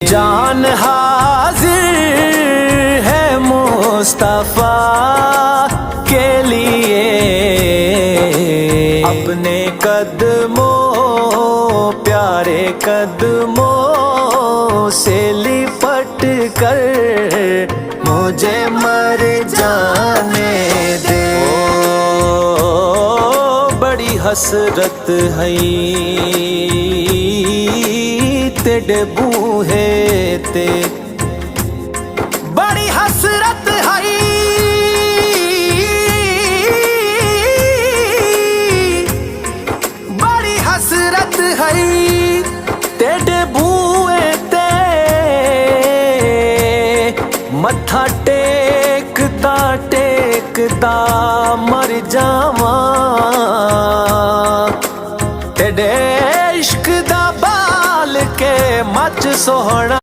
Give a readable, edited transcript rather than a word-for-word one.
जान हाजिर है मुस्तफा के लिए, अपने कदमों प्यारे कदमों से लिपट कर मुझे मर जाने दे। बड़ी हसरत है तेरे बूहे ते, बड़ी हसरत है बड़ी हसरत है तेरे बूहे ते। मत्था टेकता टेकता मर जावा, तेरे इश्क दा बाल के मच सोहना।